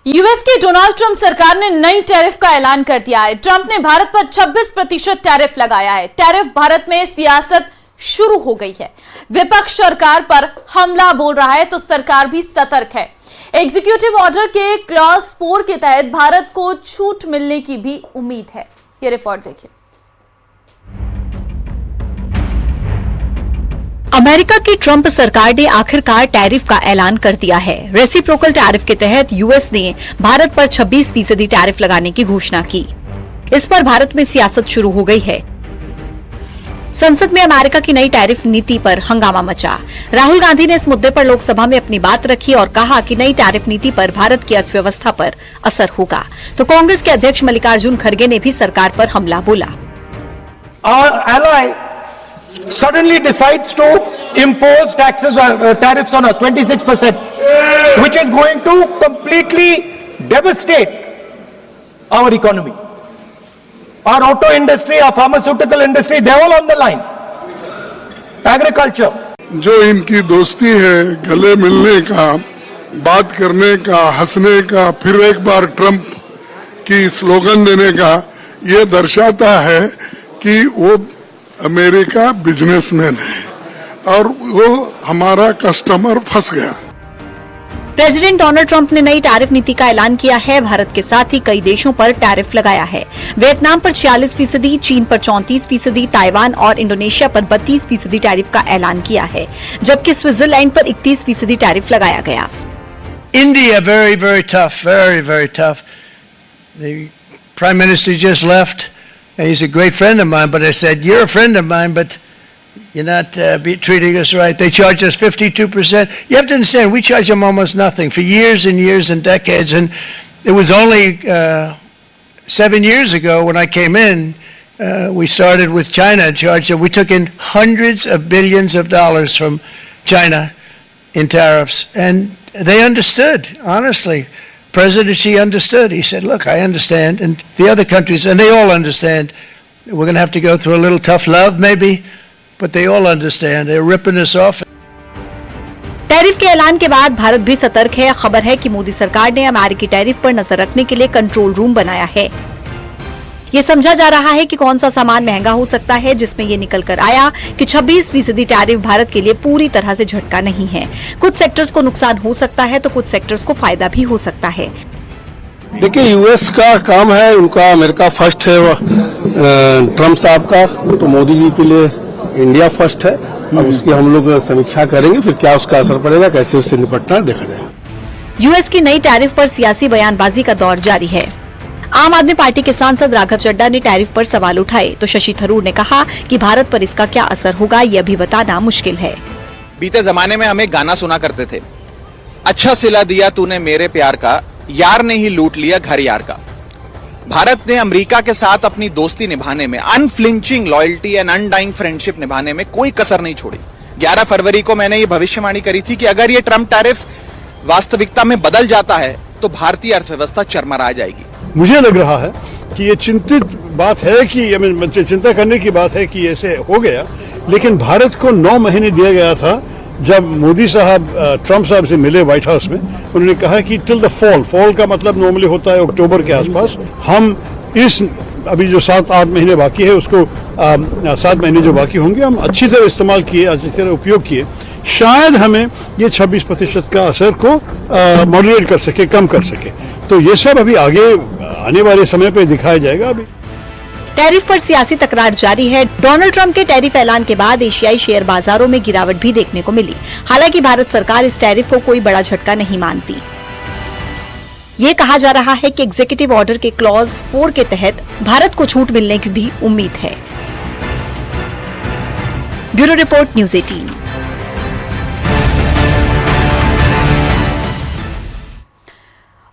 US की Donald Trump सरकार ने नई टैरिफ का ऐलान कर दिया है। ट्रंप ने भारत पर 26% टैरिफ लगाया है। टैरिफ भारत में सियासत शुरू हो गई है। विपक्ष सरकार पर हमला बोल रहा है तो सरकार भी सतर्क है। एग्जीक्यूटिव ऑर्डर के क्लॉज 4 के तहत भारत को छूट मिलने की भी उम्मीद है। यह रिपोर्ट देखिए। अमेरिका की ट्रंप सरकार ने आखिरकार टैरिफ का ऐलान कर दिया है। रेसिप्रोकल टैरिफ के तहत यूएस ने भारत पर 26% टैरिफ लगाने की घोषणा की। इस पर भारत में सियासत शुरू हो गई है। संसद में अमेरिका की नई टैरिफ नीति पर हंगामा मचा। राहुल गांधी ने इस मुद्दे पर लोकसभा में अपनी बात रखी और कहा कि नई टैरिफ नीति पर भारत की अर्थव्यवस्था पर असर होगा। तो कांग्रेस के अध्यक्ष मल्लिकार्जुन खड़गे ने भी सरकार पर हमला बोला। Suddenly decides to impose tariffs on us, 26%, which is going to completely devastate our economy. Our auto industry, our pharmaceutical industry, they're all on the line. Agriculture. जो इनकी दोस्ती है, गले मिलने का, बात करने का, हंसने का, फिर एक बार ट्रंप की स्लोगन देने का, ये दर्शाता है कि वो अमेरिका बिजनेसमैन है और वो हमारा कस्टमर फंस गया। प्रेसिडेंट डोनाल्ड ट्रंप ने नई टैरिफ नीति का ऐलान किया है। भारत के साथ ही कई देशों पर टैरिफ लगाया है। वियतनाम पर 46%, चीन पर 34%, ताइवान और इंडोनेशिया पर 32% टैरिफ का ऐलान किया है, जबकि स्विट्जरलैंड पर 31% टैरिफ लगाया गया। India, very tough. The Prime Minister just left. He's a great friend of mine, but I said, you're a friend of mine, but you're not treating us right. They charge us 52%. You have to understand, we charge them almost nothing for years and years and decades. And it was only 7 years ago when I came in, we started with China and charged them. We took in hundreds of billions of dollars from China in tariffs. And they understood, honestly. President Xi understood. He said, look, I understand, and the other countries, and they all understand. We're going to have to go through a little tough love, maybe, but they all understand. They're ripping us off. Tariff के ऐलान के बाद भारत भी सतर्क है। खबर है कि मोदी सरकार ने अमेरिकी टैरिफ पर नजर रखने के लिए कंट्रोल रूम बनाया है। ये समझा जा रहा है कि कौन सा सामान महंगा हो सकता है, जिसमें ये निकल कर आया कि 26% टैरिफ भारत के लिए पूरी तरह से झटका नहीं है। कुछ सेक्टर्स को नुकसान हो सकता है तो कुछ सेक्टर्स को फायदा भी हो सकता है। देखिए, यूएस का काम है, उनका अमेरिका फर्स्ट है, ट्रम्प साहब का, तो मोदी जी के लिए इंडिया फर्स्ट है। अब उसकी हम लोग समीक्षा करेंगे, फिर क्या उसका असर पड़ेगा, कैसे उससे निपटना देखा जाएगा। यूएस की नई टैरिफ पर सियासी बयानबाजी का दौर जारी है। आम आदमी पार्टी के सांसद राघव चड्ढा ने टैरिफ पर सवाल उठाए तो शशि थरूर ने कहा कि भारत पर इसका क्या असर होगा यह भी बताना मुश्किल है। बीते जमाने में हमें गाना सुना करते थे, अच्छा सिला दिया तूने मेरे प्यार का, यार ने ही लूट लिया घर यार का। भारत ने अमेरिका के साथ अपनी दोस्ती निभाने में, unflinching loyalty and undying friendship निभाने में कोई कसर नहीं छोड़ी। 11 फरवरी को मैंने ये भविष्यवाणी करी थी कि अगर ये ट्रंप टैरिफ वास्तविकता में बदल जाता है तो भारतीय अर्थव्यवस्था चरमरा जाएगी। मुझे लग रहा है कि ये चिंतित बात है कि चिंता करने की बात है कि ऐसे हो गया, लेकिन भारत को 9 महीने दिया गया था। जब मोदी साहब ट्रंप साहब से मिले व्हाइट हाउस में, उन्होंने कहा कि टिल द फॉल का मतलब नॉर्मली होता है अक्टूबर के आसपास, हम इस अभी जो 7-8 महीने बाकी है उसको 7 महीने जो बाकी होंगे हम अच्छी तरह इस्तेमाल किए, अच्छी तरह उपयोग किए, शायद हमें ये 26% का असर को मॉडरेट कर सके, कम कर सके। तो ये सब अभी आगे आने वाले समय पे दिखाया जाएगा। अभी टैरिफ पर सियासी तकरार जारी है। डोनाल्ड ट्रंप के टैरिफ ऐलान के बाद एशियाई शेयर बाजारों में गिरावट भी देखने को मिली। हालांकि भारत सरकार इस टैरिफ को कोई बड़ा झटका नहीं मानती। ये कहा जा रहा है कि एग्जीक्यूटिव ऑर्डर के क्लॉज 4 के तहत भारत को छूट मिलने की भी उम्मीद है। Bureau report, news 18।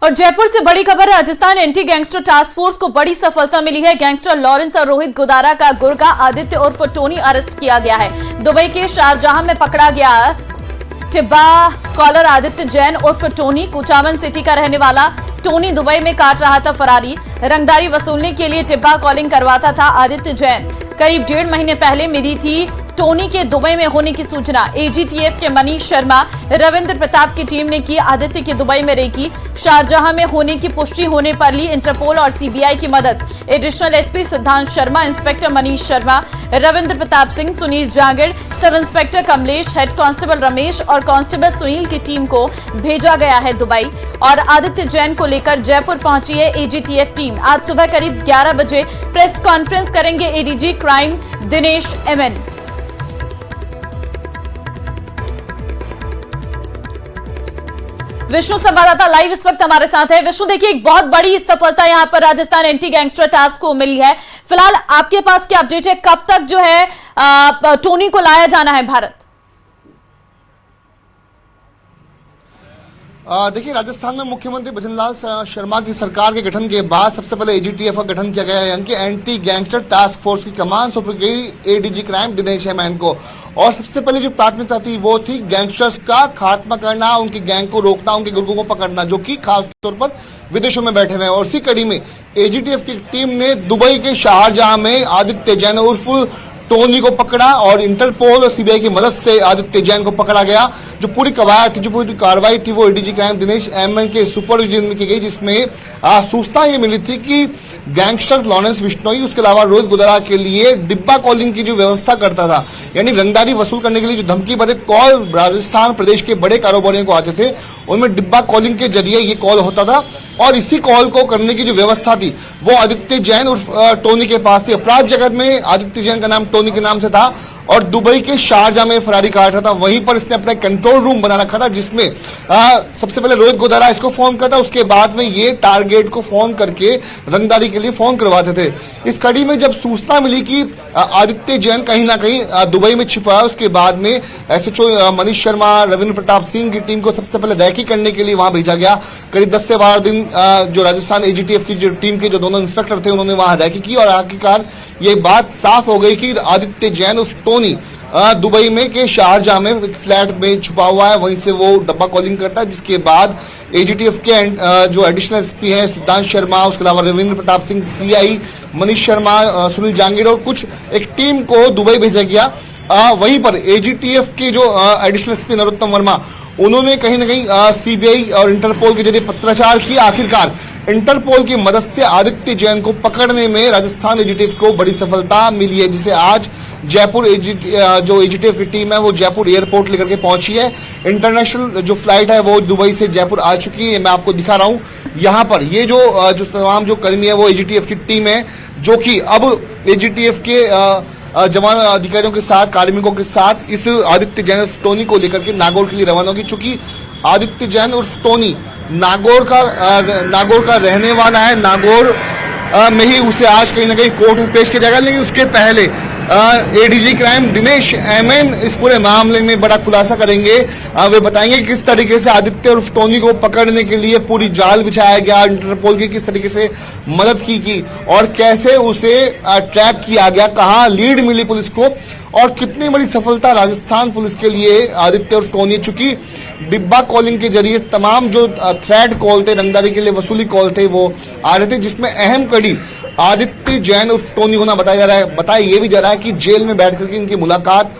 और जयपुर से बड़ी खबर, Rajasthan anti gangster task force को बड़ी सफलता मिली है। गैंगस्टर लॉरेंस और रोहित गुदारा का गुर्गा आदित्य उर्फ टोनी अरेस्ट किया गया है। दुबई के शारजाह में पकड़ा गया टिब्बा कॉलर आदित्य जैन उर्फ टोनी कुचामन सिटी का रहने वाला। टोनी दुबई में काट रहा था फरारी। रंगदारी वसूलने के लिए टिब्बा कॉलिंग करवाता था आदित्य जैन। करीब 1.5 महीने पहले मिली थी टोनी के दुबई में होने की सूचना। एजीटीएफ के मनीष शर्मा, रविंद्र प्रताप की टीम ने की आदित्य के दुबई में रेकी। शारजाह में होने की पुष्टि होने पर ली इंटरपोल और सीबीआई की मदद। एडिशनल एसपी सिद्धांत Sharma, inspector Manish Sharma, Ravindra Pratap Singh, Sunil Jangid, sub inspector Kamlesh, head constable Ramesh और कांस्टेबल सुनील की टीम को भेजा गया है दुबई। और आदित्य जैन को लेकर जयपुर पहुंची है एजीटीएफ टीम। आज सुबह करीब 11 बजे प्रेस कॉन्फ्रेंस करेंगे ADG crime Dinesh MN. Vishnu संवाददाता लाइव इस वक्त हमारे साथ है। विष्णु, देखिए एक बहुत बड़ी सफलता यहां पर राजस्थान एंटी गैंगस्टर टास्क को मिली है। फिलहाल आपके पास क्या अपडेट है, कब तक जो है टोनी को लाया जाना है भारत? देखिए, राजस्थान में मुख्यमंत्री भजनलाल शर्मा की सरकार के गठन के बाद सबसे पहले एजीटीएफ का गठन किया गया है, यानी कि एंटी गैंगस्टर टास्क फोर्स की कमान सौंपी गई एडीजी क्राइम दिनेश एमएन को। और सबसे पहले जो प्राथमिकता थी वो थी गैंगस्टर्स का खात्मा करना, उनकी गैंग को रोकना, उनके गुर्गों को पकड़ना, जो कि खासतौर पर विदेशों में बैठे हुए हैं। और इसी कड़ी में एजीटीएफ की टीम ने दुबई के शारजाह में आदित्य जैन उर्फ टोनी को पकड़ा और इंटरपोल और सीबीआई की मदद से आदित्य जैन को पकड़ा गया। जो पूरी कवायद थी, जो पूरी कार्रवाई थी, वो एडीजी क्राइम दिनेश एमएन के सुपरविजन में की गई, जिसमें सूचना ये मिली थी कि गैंगस्टर लॉरेंस बिश्नोई, उसके अलावा रोहित गुदरा के लिए डिब्बा कॉलिंग की जो व्यवस्था करता था, यानी रंगदारी वसूल करने के लिए जो धमकी भरे कॉल राजस्थान प्रदेश के बड़े कारोबारियों को आते थे, उनमें डिब्बा कॉलिंग के जरिए ये कॉल होता था। और इसी कॉल को करने की जो व्यवस्था थी वो आदित्य जैन उर्फ टोनी के पास थी। अपराध जगत में आदित्य जैन का नाम टोनी के नाम से था और दुबई के शारजाह में फरारी काट रहा था। वहीं पर इसने अपना कंट्रोल रूम बना रखा था, जिसमें सबसे पहले रोहित गुदरा इसको फोन करता, उसके बाद में ये टारगेट को फोन करके रंगदारी के लिए फोन करवाते थे। इस कड़ी में जब सूचना मिली कि आदित्य जैन कहीं ना कहीं दुबई में छिपा है, उसके बाद में एसएचओ मनीष शर्मा, रविंद्र प्रताप सिंह की टीम को सबसे पहले रैकी करने के लिए वहां भेजा गया। करीब 10 से 12 दिन जो राजस्थान एजीटीएफ की जो टीम के जो दोनों इंस्पेक्टर थे, उन्होंने वहां रैकी की और आखिरकार ये बात साफ हो गई कि आदित्य जैन उर्फ टोनी दुबई में के शारजाह में एक फ्लैट में छुपा हुआ है, वहीं से वो डब्बा कॉलिंग करता है। जिसके बाद एजीटीएफ के जो एडिशनल एसपी हैं सिद्धांत शर्मा, उसके अलावा रविंद्र प्रताप सिंह, सीआई मनीष शर्मा, सुनील जांगिड़ और कुछ एक टीम को दुबई भेजा गया। वहीं पर एजीटीएफ के जो एडिशनल एसपी नरोत्तम वर्मा, उन्होंने कहीं ना कहीं सीबीआई और इंटरपोल के जरिए पत्राचार किया। आखिरकार इंटरपोल की मदद से आदित्य जैन को पकड़ने में राजस्थान एजीटीएफ को बड़ी सफलता मिली है, जिसे आज जयपुर जो एजीटीएफ की टीम है वो जयपुर एयरपोर्ट लेकर के पहुंची है। इंटरनेशनल जो फ्लाइट है वो दुबई से जयपुर आ चुकी है। मैं आपको दिखा रहा हूं यहाँ पर ये जो तमाम जो कर्मी है वो एजीटीएफ की टीम है, जो कि अब एजीटीएफ के जवान अधिकारियों के साथ, कार्मिकों के साथ इस आदित्य जैन उर्फ टोनी को लेकर के नागौर के लिए रवाना होगी। चूंकि आदित्य जैन उर्फ टोनी नागौर का रहने वाला है, नागौर में ही उसे आज कहीं ना कहीं कोर्ट में पेश किया जाएगा। लेकिन उसके पहले एडीजी क्राइम दिनेश एमएन इस पूरे मामले में बड़ा खुलासा करेंगे। वे बताएंगे किस तरीके से आदित्य उर्फ टोनी को पकड़ने के लिए पूरी जाल बिछाया गया, इंटरपोल की किस तरीके से मदद की और कैसे उसे ट्रैक किया गया, कहां लीड मिली पुलिस को और कितनी बड़ी सफलता राजस्थान पुलिस के लिए आदित्य उर्फ टोनी। चूंकि डिब्बा कॉलिंग के जरिए तमाम जो थ्रेड कॉल थे, रंगदारी के लिए वसूली कॉल थे, वो आ रहे थे, जिसमें अहम कड़ी आदित्य जैन उर्फ टोनी होना बताया जा रहा है। बताया ये भी जा रहा है कि जेल में बैठ करके इनकी मुलाकात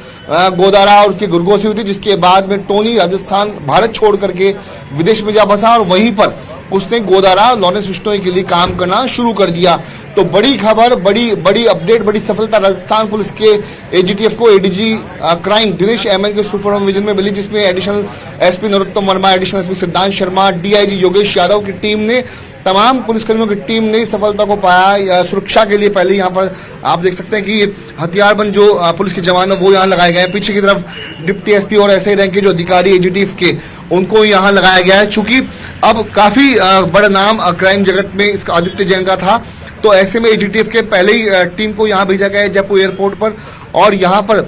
गोदारा और उसके गुर्गों से हुई थी, जिसके बाद में टोनी राजस्थान भारत छोड़ करके विदेश में जा बसा और वहीं पर उसने गोदारा लॉरेंस बिश्नोई के लिए काम करना शुरू कर दिया। तो बड़ी खबर, बड़ी अपडेट, बड़ी सफलता राजस्थान पुलिस के एजीटीएफ को एडीजी क्राइम दिनेश एमएन के सुपरविजन में मिली, जिसमें additional SP Narottam Verma, additional SP सिद्धांत शर्मा, डीआईजी योगेश यादव की टीम ने, तमाम पुलिसकर्मियों की टीम ने सफलता को पाया। सुरक्षा के लिए पहले यहाँ पर आप देख सकते हैं कि हथियारबंद जो पुलिस के जवान है वो यहाँ लगाए गए हैं। पीछे की तरफ डिप्टी एसपी और ऐसे रैंक के जो अधिकारी एजीटीएफ के, उनको यहाँ लगाया गया है। चूंकि अब काफी बड़ा नाम क्राइम जगत में इसका आदित्य जैन का था, तो ऐसे में एजीटीएफ के पहले ही टीम को यहाँ भेजा गया है जयपुर एयरपोर्ट पर। और यहाँ पर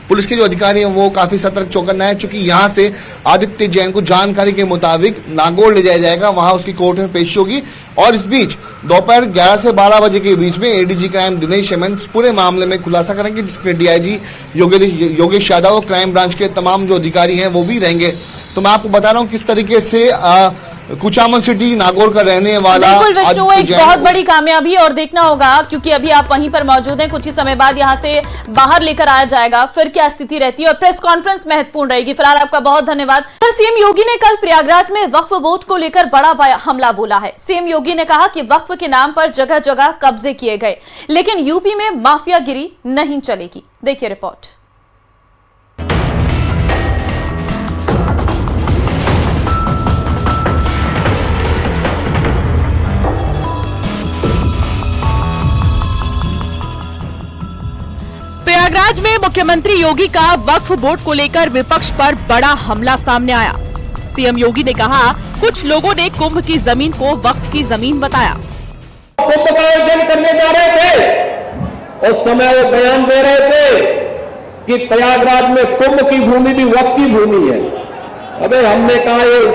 पुलिस के जो अधिकारी हैं वो काफी सतर्क चौकन्ना है, चूंकि यहाँ से आदित्य जैन को जानकारी के मुताबिक नागौर ले जाया जाएगा, वहां उसकी कोर्ट में पेशी होगी। और इस बीच दोपहर 11 से 12 बजे के बीच में एडीजी क्राइम दिनेश एमएन पूरे मामले में खुलासा करेंगे, जिसमें डीआईजी योगेश यादव और क्राइम ब्रांच के तमाम जो अधिकारी हैं वो भी रहेंगे। तो मैं आपको बता रहा हूँ किस तरीके से कुचामन सिटी नागौर का रहने वाला। बिल्कुल विष्णु, आदित्य एक जैन बहुत को- बड़ी कामयाबी और देखना होगा क्योंकि अभी आप वहीं पर मौजूद हैं। कुछ ही समय बाद यहां से बाहर लेकर आया जाएगा, फिर क्या स्थिति रहती है और प्रेस कॉन्फ्रेंस महत्वपूर्ण रहेगी। फिलहाल आपका बहुत धन्यवाद। सीएम योगी ने कल प्रयागराज में वक्फ बोर्ड को लेकर बड़ा हमला बोला है। सीएम योगी ने कहा कि वक्फ के नाम पर जगह जगह कब्जे किए गए, लेकिन यूपी में माफियागिरी नहीं चलेगी। देखिए रिपोर्ट। प्रयागराज में मुख्यमंत्री योगी का वक्फ बोर्ड को लेकर विपक्ष पर बड़ा हमला सामने आया। सीएम योगी ने कहा कुछ लोगों ने कुंभ की जमीन को वक्फ की जमीन बताया। कुंभ का आयोजन करने जा रहे थे, उस समय वो बयान दे रहे थे कि प्रयागराज में कुंभ की भूमि भी वक्फ की भूमि है। अबे हमने कहा ये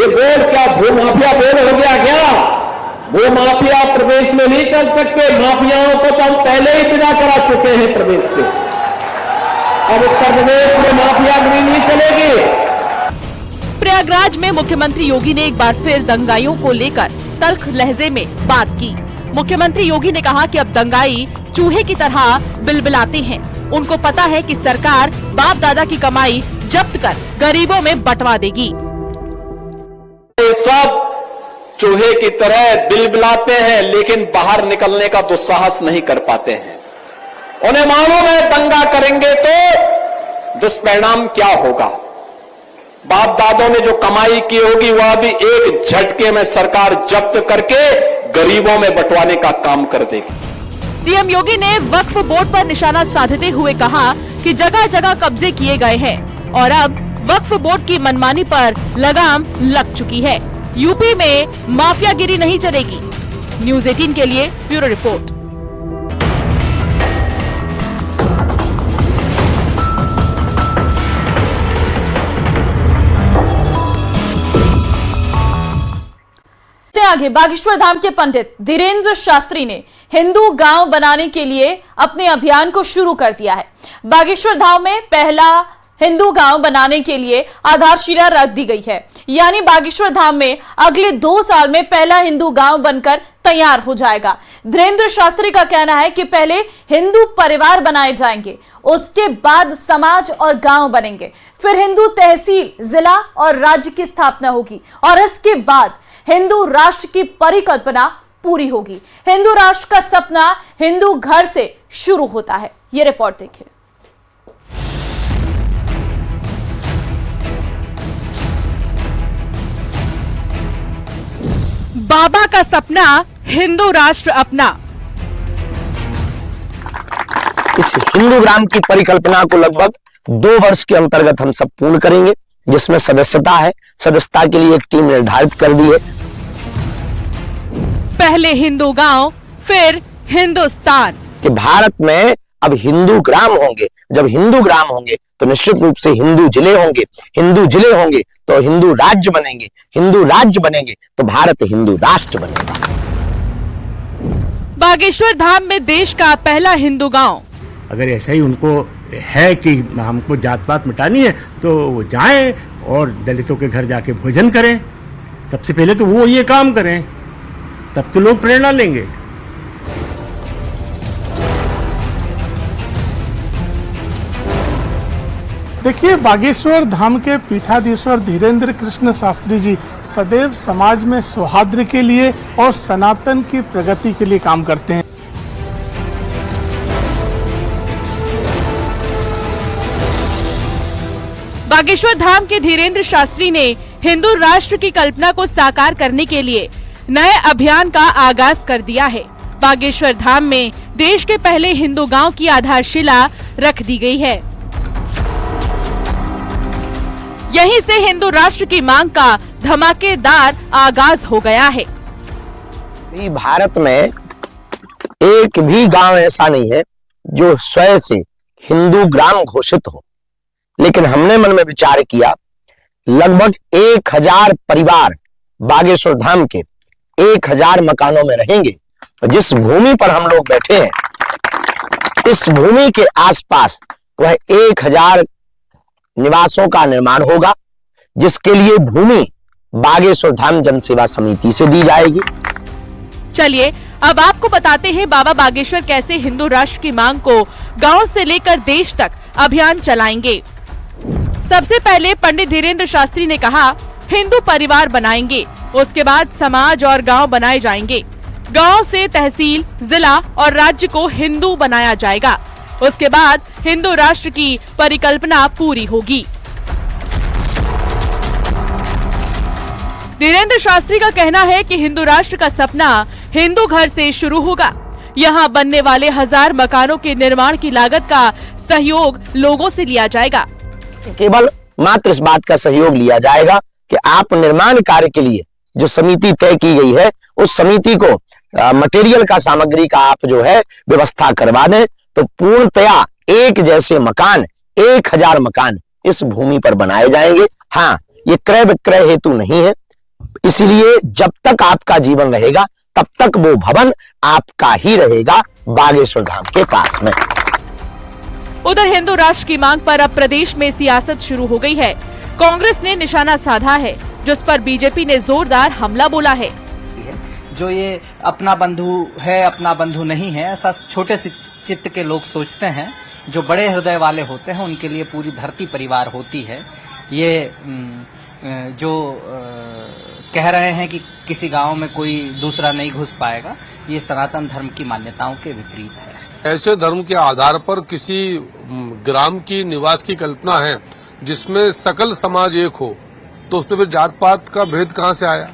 बोर्ड क्या भूमाफिया बोर्ड हो गया क्या? वो माफिया प्रदेश में नहीं चल सकते। माफियाओं को तो हम पहले ही विदा करा चुके हैं प्रदेश से। अब उत्तर प्रदेश में माफियागिरी नहीं चलेगी। प्रयागराज में मुख्यमंत्री योगी ने एक बार फिर दंगाइयों को लेकर तल्ख लहजे में बात की। मुख्यमंत्री योगी ने कहा कि अब दंगाई चूहे की तरह बिलबिलाते हैं। उनको पता है कि सरकार बाप दादा की कमाई जब्त कर गरीबों में बंटवा देगी। सब चूहे की तरह बिलबिलाते हैं, लेकिन बाहर निकलने का दुस्साहस नहीं कर पाते हैं। उन्हें मालूम है दंगा करेंगे तो दुष्परिणाम क्या होगा। बाप दादों ने जो कमाई की होगी वह भी एक झटके में सरकार जब्त करके गरीबों में बंटवाने का काम कर देगी। सीएम योगी ने वक्फ बोर्ड पर निशाना साधते हुए कहा कि जगह जगह कब्जे किए गए हैं और अब वक्फ बोर्ड की मनमानी पर लगाम लग चुकी है। यूपी में माफियागिरी नहीं चलेगी। न्यूज़ 18 के लिए ब्यूरो रिपोर्ट। आगे बागेश्वर धाम के पंडित धीरेन्द्र शास्त्री ने हिंदू गांव बनाने के लिए अपने अभियान को शुरू कर दिया है। बागेश्वर धाम में पहला हिंदू गांव बनाने के लिए आधारशिला रख दी गई है, यानी बागेश्वर धाम में अगले 2 साल में पहला हिंदू गांव बनकर तैयार हो जाएगा। धीरेन्द्र शास्त्री का कहना है कि पहले हिंदू परिवार बनाए जाएंगे, उसके बाद समाज और गांव बनेंगे, फिर हिंदू तहसील, जिला और राज्य की स्थापना होगी और इसके बाद हिंदू राष्ट्र की परिकल्पना पूरी होगी। हिंदू राष्ट्र का सपना हिंदू घर से शुरू होता है। ये रिपोर्ट देखिए। बाबा का सपना हिंदू राष्ट्र अपना। इस हिंदू ग्राम की परिकल्पना को लगभग 2 वर्ष के अंतर्गत हम सब पूर्ण करेंगे, जिसमें सदस्यता है। सदस्यता के लिए एक टीम निर्धारित कर दी है। पहले हिंदू गांव, फिर हिंदुस्तान। कि भारत में अब हिंदू ग्राम होंगे। जब हिंदू ग्राम होंगे तो निश्चित रूप से हिंदू जिले होंगे। हिंदू जिले होंगे तो हिंदू राज्य बनेंगे। हिंदू राज्य बनेंगे तो भारत हिंदू राष्ट्र बनेगा। बागेश्वर धाम में देश का पहला हिंदू गांव। अगर ऐसा ही उनको है कि हमको जात पात मिटानी है तो वो जाएं और दलितों के घर जाके भोजन करें। सबसे पहले तो वो ये काम करें, तब तो लोग प्रेरणा लेंगे। देखिए, बागेश्वर धाम के पीठाधीश्वर धीरेन्द्र कृष्ण शास्त्री जी सदैव समाज में सौहार्द के लिए और सनातन की प्रगति के लिए काम करते हैं। बागेश्वर धाम के धीरेन्द्र शास्त्री ने हिंदू राष्ट्र की कल्पना को साकार करने के लिए नए अभियान का आगाज कर दिया है। बागेश्वर धाम में देश के पहले हिंदू गांव की आधारशिला रख दी गई है। यहीं से हिंदू राष्ट्र की मांग का धमाकेदार आगाज हो गया है। भारत में एक भी गांव ऐसा नहीं है जो स्वयं से हिंदू ग्राम घोषित हो, लेकिन हमने मन में विचार किया लगभग 1000 परिवार बागेश्वर धाम के 1000 मकानों में रहेंगे। जिस भूमि पर हम लोग बैठे हैं, इस भूमि के आसपास वह 1000 निवासों का निर्माण होगा, जिसके लिए भूमि बागेश्वर धाम जन सेवा समिति से दी जाएगी। चलिए अब आपको बताते हैं बाबा बागेश्वर कैसे हिंदू राष्ट्र की मांग को गांव से लेकर देश तक अभियान चलाएंगे। सबसे पहले पंडित धीरेन्द्र शास्त्री ने कहा हिंदू परिवार बनाएंगे, उसके बाद समाज और गांव बनाए जाएंगे। गांव से तहसील, जिला और राज्य को हिंदू बनाया जाएगा। उसके बाद हिंदू राष्ट्र की परिकल्पना पूरी होगी। धीरेन्द्र शास्त्री का कहना है कि हिंदू राष्ट्र का सपना हिंदू घर से शुरू होगा। यहाँ बनने वाले 1000 मकानों के निर्माण की लागत का सहयोग लोगों से लिया जाएगा। केवल मात्र इस बात का सहयोग लिया जाएगा कि आप निर्माण कार्य के लिए जो समिति तय की गई है उस समिति को मटेरियल का, सामग्री का आप जो है व्यवस्था करवा दें, तो पूर्णतया एक जैसे मकान 1000 मकान इस भूमि पर बनाए जाएंगे। हाँ, ये क्रय विक्रय हेतु नहीं है, इसलिए जब तक आपका जीवन रहेगा तब तक वो भवन आपका ही रहेगा बागेश्वर धाम के पास में। उधर हिंदू राष्ट्र की मांग पर अब प्रदेश में सियासत शुरू हो गई है। कांग्रेस ने निशाना साधा है, जिस पर बीजेपी ने जोरदार हमला बोला है। जो ये अपना बंधु है, अपना बंधु नहीं है, ऐसा छोटे से चित्त के लोग सोचते हैं। जो बड़े हृदय वाले होते हैं उनके लिए पूरी धरती परिवार होती है। ये जो कह रहे हैं कि किसी गांव में कोई दूसरा नहीं घुस पाएगा, ये सनातन धर्म की मान्यताओं के विपरीत है। ऐसे धर्म के आधार पर किसी ग्राम की निवास की कल्पना है जिसमें सकल समाज एक हो, तो उसमें फिर जात पात का भेद कहां से आया?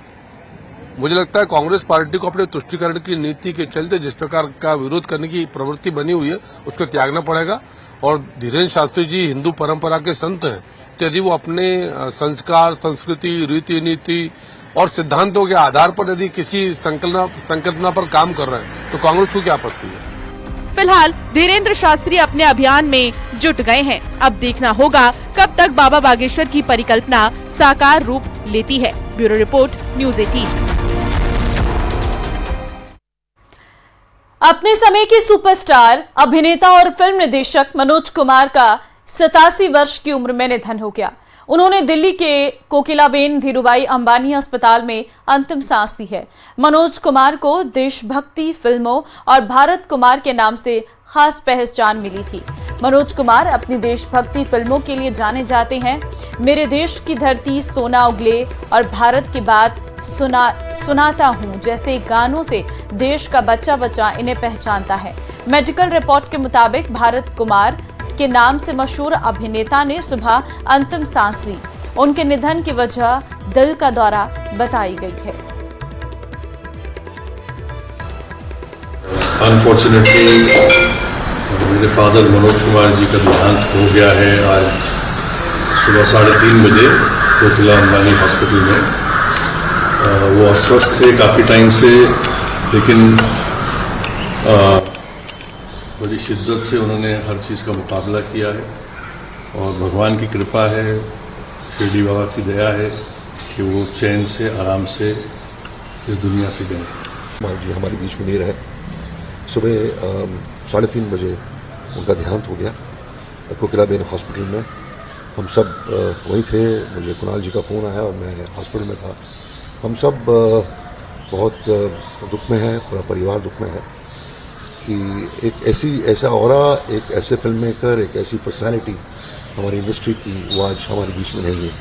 मुझे लगता है कांग्रेस पार्टी को अपने तुष्टीकरण की नीति के चलते जिस प्रकार का विरोध करने की प्रवृत्ति बनी हुई है उसको त्यागना पड़ेगा। और धीरेन्द्र शास्त्री जी हिंदू परंपरा के संत हैं, तो यदि वो अपने संस्कार, संस्कृति, रीति नीति और सिद्धांतों के आधार पर यदि किसी संकल्पना पर काम कर रहे हैं तो कांग्रेस को क्या आपत्ति है? फिलहाल धीरेन्द्र शास्त्री अपने अभियान में जुट गए हैं। अब देखना होगा कब तक बाबा बागेश्वर की परिकल्पना साकार रूप लेती है। Bureau report, news 18। अपने समय के सुपरस्टार अभिनेता और फिल्म निर्देशक मनोज कुमार का 87 वर्ष की उम्र में निधन हो गया। उन्होंने दिल्ली के कोकिलाबेन धीरूभाई अंबानी अस्पताल में अंतिम सांस ली है। मनोज कुमार को देशभक्ति फिल्मों और भारत कुमार के नाम से खास पहचान मिली थी। मनोज कुमार अपनी देशभक्ति फिल्मों के लिए जाने जाते हैं। मेरे देश की धरती, सोना उगले और भारत की बात सुनाता हूं जैसे गानों से देश का बच्चा बच्चा इन्हें पहचानता है। मेडिकल रिपोर्ट के मुताबिक भारत कुमार के नाम से मशहूर अभिनेता ने सुबह अंतिम सांस ली। उनके निधन की वजह दिल का दौरा बताई गई है। अनफॉर्चुनेटली मेरे फादर मनोज कुमार जी का देहांत हो गया है आज सुबह 3:30 बजे कोकिला अंबानी हॉस्पिटल में। वो अस्वस्थ थे काफ़ी टाइम से, लेकिन बड़ी शिद्दत से उन्होंने हर चीज़ का मुकाबला किया है और भगवान की कृपा है, शिरडी बाबा की दया है कि वो चैन से, आराम से इस दुनिया से गए। कुमार जी हमारे बीच में नहीं रहे। सुबह 3:30 बजे उनका देहांत हो गया कोकिलाबेन हॉस्पिटल में। हम सब वहीं थे। मुझे कुणाल जी का फ़ोन आया और मैं हॉस्पिटल में था। हम सब बहुत दुख में हैं, पूरा परिवार दुख में है कि एक ऐसा ऑरा, एक ऐसे फिल्म मेकर, एक ऐसी पर्सनालिटी हमारी इंडस्ट्री की वो आज हमारे बीच में नहीं है।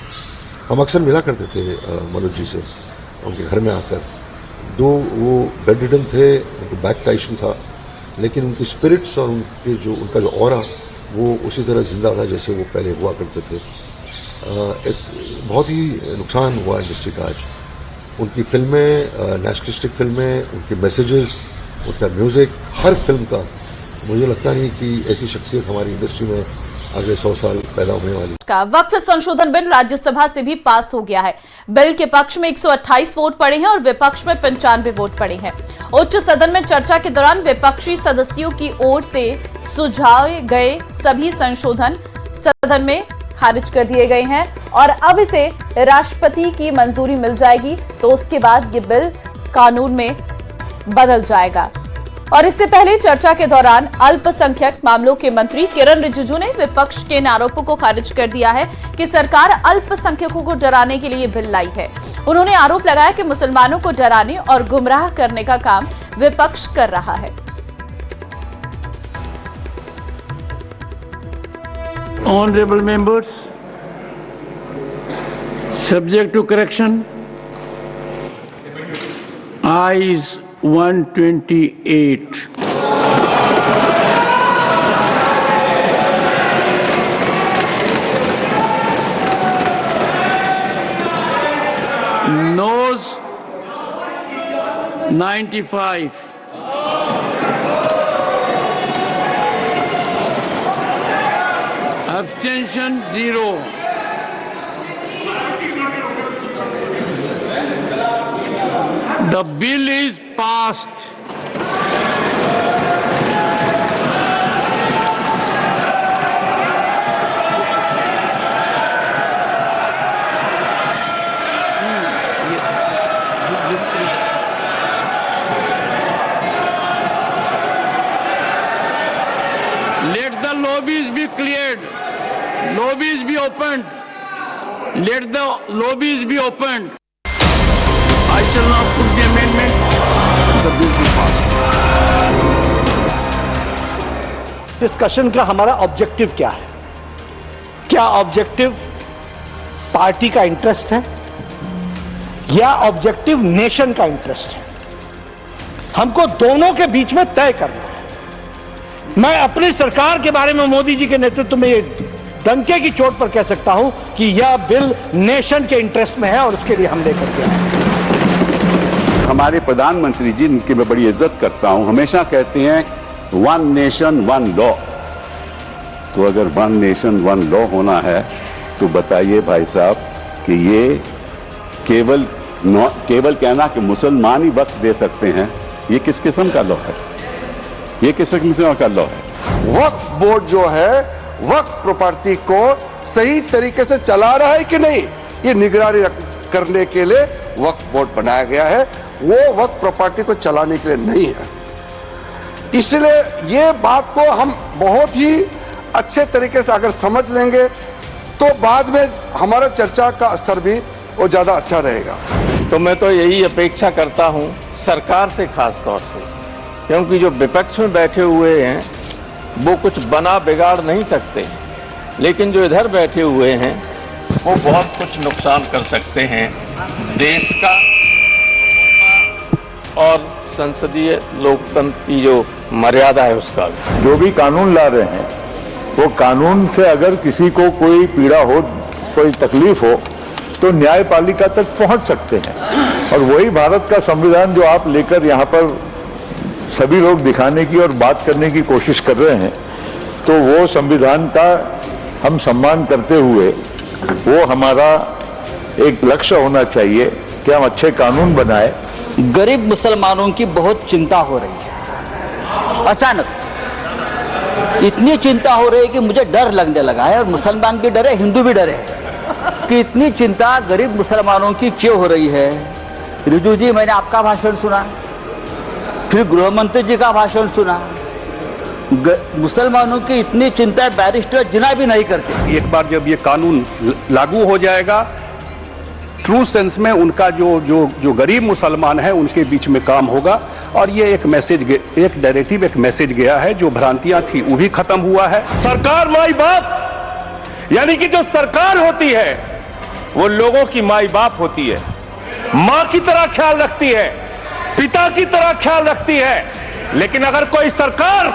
हम अक्सर मिला करते थे मनोज जी से उनके घर में आकर। दो वो बेड रिडन थे, उनको बैक का इशू था, लेकिन उनकी स्पिरिट्स और उनका जो ऑरा वो उसी तरह जिंदा था जैसे वो पहले हुआ करते थे। बहुत ही नुकसान हुआ इंडस्ट्री का आज। उनकी फिल्में, नेशनलिस्टिक फिल्में, उनके मैसेजेस, उनका म्यूजिक, हर फिल्म का मुझे लगता नहीं कि ऐसी शख्सियत हमारी इंडस्ट्री में अगले 100 साल पैदा होने वाली। का वक्फ संशोधन बिल राज्यसभा से भी पास हो गया है। बिल के पक्ष में 128 वोट पड़े हैं और विपक्ष में 95 वोट पड़े हैं। उच्च सदन में चर्चा के दौरान विपक्षी सदस्यों की ओर से सुझाए गए सभी संशोधन सदन में खारिज कर दिए गए हैं और अब इसे राष्ट्रपति की मंजूरी मिल जाएगी तो उसके बाद ये बिल कानून में बदल जाएगा। और इससे पहले चर्चा के दौरान अल्पसंख्यक मामलों के मंत्री किरण रिजिजू ने विपक्ष के इन आरोपों को खारिज कर दिया है कि सरकार अल्पसंख्यकों को डराने के लिए बिल लाई है। उन्होंने आरोप लगाया कि मुसलमानों को डराने और गुमराह करने का काम विपक्ष कर रहा है। Honorable members, subject to correction, ayes 128. Noes 95. Abstention 0. The bill is passed. Let the lobbies be cleared. Lobbies be opened. Let the lobbies be opened. I shall now put the amendment. The bill be passed. Discussion का हमारा objective क्या है? क्या objective party का interest है या objective nation का interest है? हमको दोनों के बीच में तय करना है। मैं अपनी सरकार के बारे में मोदी जी के नेतृत्व में ये डंके की चोट पर कह सकता हूं कि यह बिल नेशन के इंटरेस्ट में है और उसके लिए हम लेकर के आए। हमारे प्रधानमंत्री जी, इनकी मैं बड़ी इज्जत करता हूं, हमेशा कहते हैं वन नेशन वन लॉ। तो अगर वन नेशन वन लॉ होना है तो बताइए भाई साहब कि ये केवल कहना कि मुसलमान ही वक्त दे सकते हैं, ये किस किस्म का लॉ है? ये किस किस्म का लॉ है? वक्फ बोर्ड जो है वक्फ प्रॉपर्टी को सही तरीके से चला रहा है कि नहीं, ये निगरानी करने के लिए वक्फ बोर्ड बनाया गया है। वो वक्फ प्रॉपर्टी को चलाने के लिए नहीं है। इसलिए ये बात को हम बहुत ही अच्छे तरीके से अगर समझ लेंगे तो बाद में हमारा चर्चा का स्तर भी वो ज्यादा अच्छा रहेगा। तो मैं तो यही अपेक्षा करता हूं सरकार से, खास तौर से, क्योंकि जो विपक्ष में बैठे हुए हैं वो कुछ बना बिगाड़ नहीं सकते, लेकिन जो इधर बैठे हुए हैं वो बहुत कुछ नुकसान कर सकते हैं देश का और संसदीय लोकतंत्र की जो मर्यादा है उसका। जो भी कानून ला रहे हैं वो कानून से अगर किसी को कोई पीड़ा हो, कोई तकलीफ हो तो न्यायपालिका तक पहुंच सकते हैं। और वही भारत का संविधान जो आप लेकर यहाँ पर सभी लोग दिखाने की और बात करने की कोशिश कर रहे हैं, तो वो संविधान का हम सम्मान करते हुए वो हमारा एक लक्ष्य होना चाहिए कि हम अच्छे कानून बनाए। गरीब मुसलमानों की बहुत चिंता हो रही है। अचानक इतनी चिंता हो रही है कि मुझे डर लगने लगा है, और मुसलमान भी डरे, हिंदू भी डरे कि इतनी चिंता गरीब मुसलमानों की क्यों हो रही है। रिजू जी, मैंने आपका भाषण सुना, फिर गृह मंत्री जी का भाषण सुना। मुसलमानों की इतनी चिंता बैरिस्टर जिना भी नहीं करते। एक बार जब ये कानून लागू हो जाएगा, ट्रू सेंस में उनका जो गरीब मुसलमान है उनके बीच में काम होगा, और ये एक मैसेज, एक डायरेक्टिव, एक मैसेज गया है। जो भ्रांतियां थी वो भी खत्म हुआ है। सरकार माई बाप, यानी कि जो सरकार होती है वो लोगों की माई बाप होती है, मां की तरह ख्याल रखती है, पिता की तरह ख्याल रखती है। लेकिन अगर कोई सरकार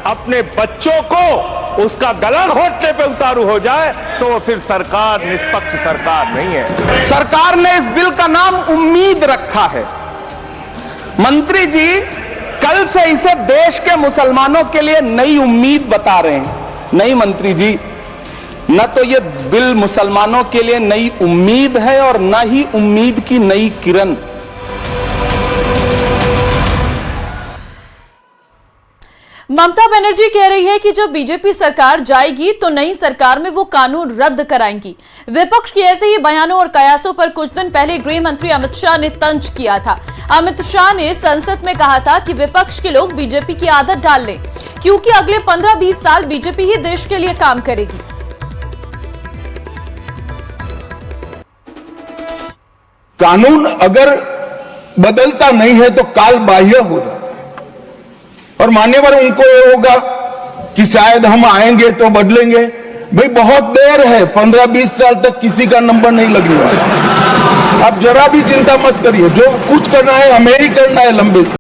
अपने बच्चों को उसका गला घोटने पे उतारू हो जाए तो वो फिर सरकार निष्पक्ष सरकार नहीं है। सरकार ने इस बिल का नाम उम्मीद रखा है। मंत्री जी कल से इसे देश के मुसलमानों के लिए नई उम्मीद बता रहे हैं। नहीं मंत्री जी, न तो ये बिल मुसलमानों के लिए नई उम्मीद है और न ही उम्मीद की नई किरण। ममता बनर्जी कह रही है कि जब बीजेपी सरकार जाएगी तो नई सरकार में वो कानून रद्द कराएंगी। विपक्ष के ऐसे ही बयानों और कयासों पर कुछ दिन पहले गृह मंत्री अमित शाह ने तंज किया था। अमित शाह ने संसद में कहा था कि विपक्ष के लोग बीजेपी की आदत डाल लें, क्योंकि अगले 15-20 साल बीजेपी ही देश के लिए काम करेगी। कानून अगर बदलता नहीं है तो काल बाह्य हो जाता है और मान्यवर उनको ये होगा कि शायद हम आएंगे तो बदलेंगे। भाई बहुत देर है, 15-20 साल तक किसी का नंबर नहीं लगने वाला। आप जरा भी चिंता मत करिए, जो कुछ करना है हमें ही करना है लंबे से।